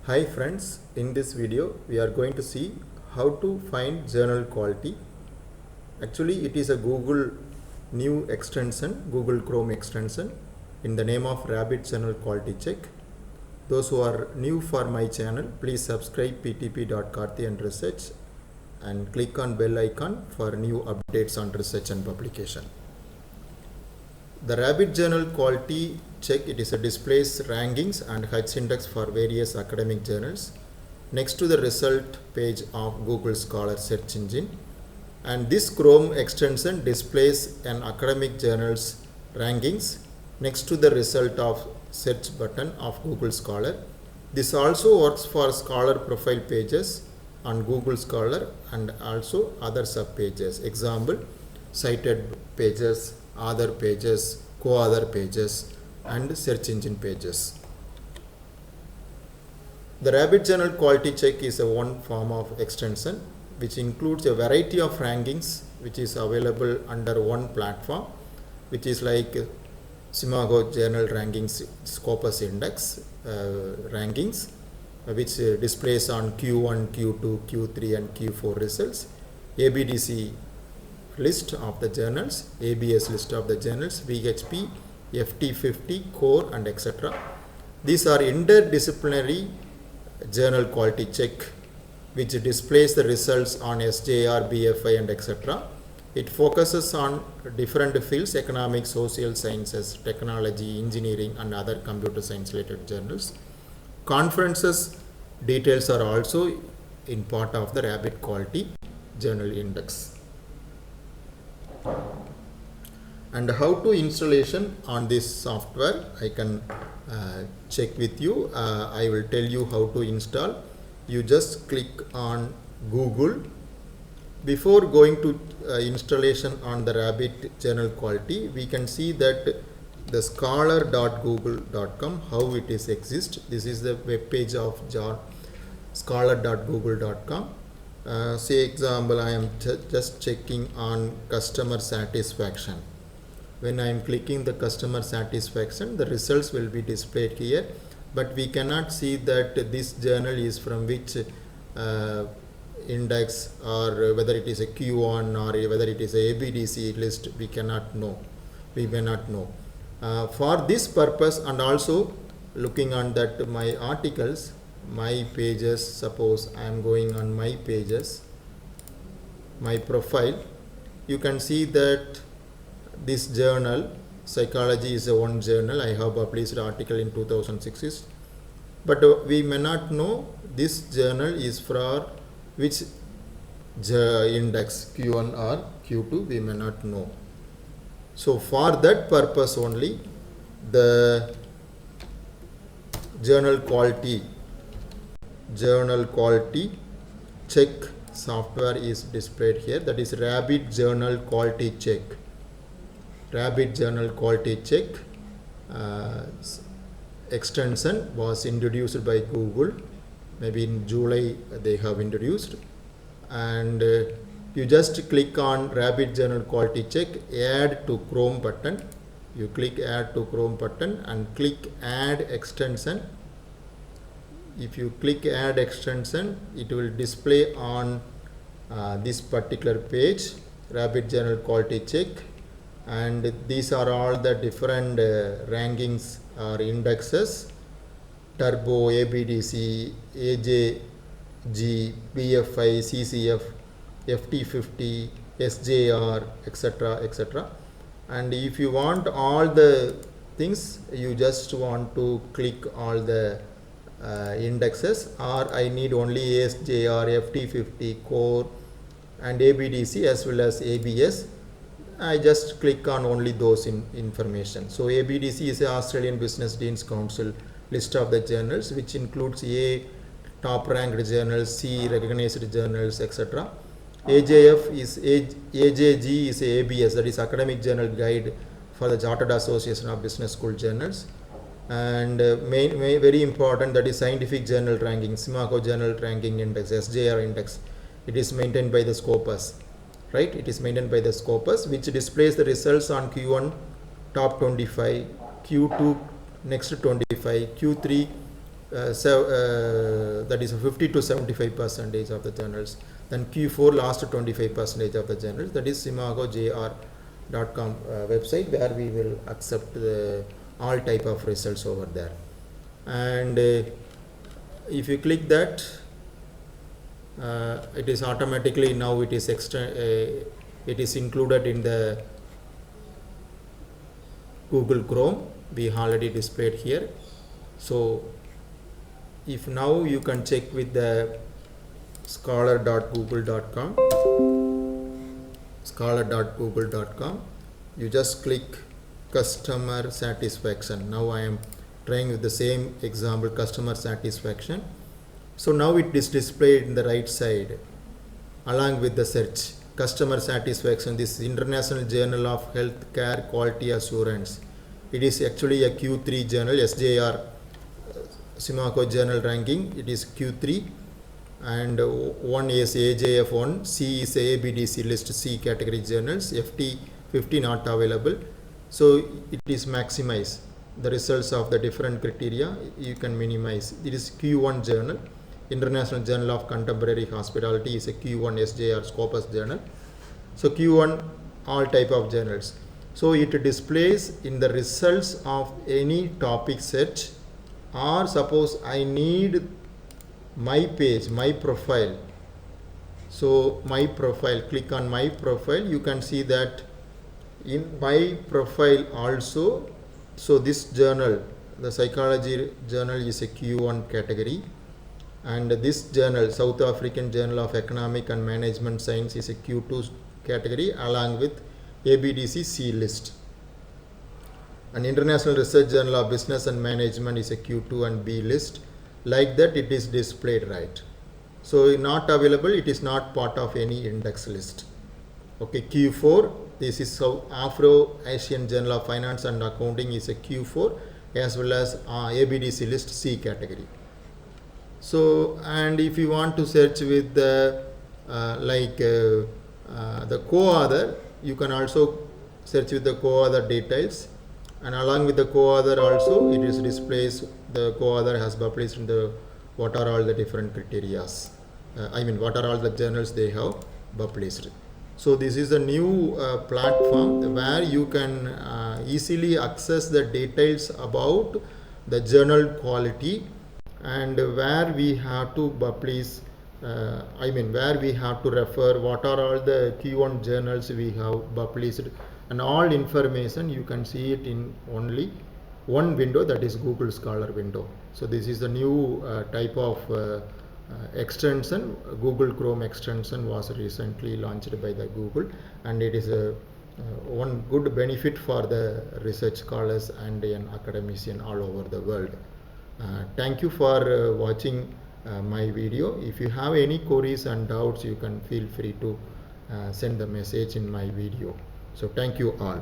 Hi friends, in this video we are going to see how to find journal quality. Actually it is a Google new extension, Google Chrome extension in the name of Rabbit Journal Quality Check. Those who are new for my channel, please subscribe ptp.karthi and research and click on bell icon for new updates on research and publication. The Rabbit Journal Quality Check, it is a displays rankings and H index for various academic journals next to the result page of Google Scholar search engine, and this Chrome extension displays an academic journal's rankings next to the result of search button of Google Scholar. This also works for Scholar profile pages on Google Scholar and also other sub pages, example cited pages, other pages, co-author pages and search engine pages. The Rabbit Journal Quality Check is a one form of extension which includes a variety of rankings which is available under one platform, which is like Simago Journal Rankings Scopus Index rankings, which displays on Q1, Q2, Q3 and Q4 results, ABDC list of the journals, ABS list of the journals, VHP, FT50, core and etc. These are interdisciplinary journal quality check which displays the results on SJR, BFI and etc. It focuses on different fields: economics, social sciences, technology, engineering and other computer science related journals. Conferences details are also in part of the Rabbit Quality Journal Index. And how to installation on this software, I can check with you. I will tell you how to install. You just click on Google. Before going to installation on the Rabbit Journal Quality, we can see that the scholar.google.com, how it is exists. This is the web page of scholar.google.com. Say example, I am just checking on customer satisfaction. When I am clicking the customer satisfaction, the results will be displayed here, but we cannot see that this journal is from which index, or whether it is a Q1 or whether it is a ABDC list. We cannot know. We may not know. For this purpose, and also looking on that my articles, my pages, suppose I am going on my pages, my profile, you can see that this journal, psychology, is a one journal. I have published article in 2006, but we may not know this journal is for which index, Q1 or Q2, we may not know. So for that purpose only, the journal quality check software is displayed here. That is Rabbit Journal Quality Check. Rabbit Journal Quality Check extension was introduced by Google. Maybe in July they have introduced, and you just click on Rabbit Journal Quality Check, add to Chrome button. You click add to Chrome button and click add extension. If you click add extension, it will display on this particular page, Rabbit Journal Quality Check, and these are all the different rankings or indexes: Turbo, ABDC, AJG, BFI, CCF, FT50, SJR, etc. etc. And if you want all the things, you just want to click all the indexes, or I need only SJR, FT50, core and ABDC as well as ABS. I just click on only those information. So ABDC is the Australian Business Deans Council list of the journals, which includes A, top ranked journals, C, recognized journals, etc. AJF is AJG is ABS, that is Academic Journal Guide for the Chartered Association of Business School Journals. And very important, that is Scientific Journal Ranking, Simago Journal Ranking Index, SJR Index. It is maintained by the Scopus, right? It is maintained by the Scopus, which displays the results on Q1 top 25, Q2 next 25, Q3 that is 50 to 75% of the journals. Then Q4 last 25% of the journals, that is simagojr.com website, where we will accept all type of results over there. And if you click that, it is automatically now it is it is included in the Google Chrome. We already displayed here. So if now you can check with the scholar.google.com, you just click customer satisfaction. Now I am trying with the same example, customer satisfaction. So now it is displayed in the right side along with the search. Customer satisfaction, this International Journal of Healthcare Quality Assurance. It is actually a Q3 journal, SJR, Simaco journal ranking. It is Q3, and 1 is AJF1, C is ABDC list, C category journals, FT 50 not available. So it is maximize the results of the different criteria, you can minimize. It is Q1 journal. International Journal of Contemporary Hospitality is a Q1 SJR Scopus journal. So Q1 all type of journals. So it displays in the results of any topic search, or suppose I need my page, my profile. So my profile, click on my profile, you can see that in my profile also. So this journal, the psychology journal, is a Q1 category. And this journal, South African Journal of Economic and Management Science, is a Q2 category along with ABDC C list. An International Research Journal of Business and Management is a Q2 and B list. Like that it is displayed, right? So not available, it is not part of any index list. Okay, Q4, this is South Afro-Asian Journal of Finance and Accounting is a Q4, as well as ABDC list C category. So, and if you want to search with the the co-author, you can also search with the co-author details, and along with the co-author also it is displays the co-author has published in the what are all the different criterias, what are all the journals they have published. So this is a new platform where you can easily access the details about the journal quality, and where we have to publish, where we have to refer, what are all the Q1 journals we have published, and all information you can see it in only one window, that is Google Scholar window. So this is the new type of extension. Google Chrome extension was recently launched by the Google, and it is a one good benefit for the research scholars and an academician all over the world. Thank you for watching my video. If you have any queries and doubts, you can feel free to send the message in my video. So thank you all.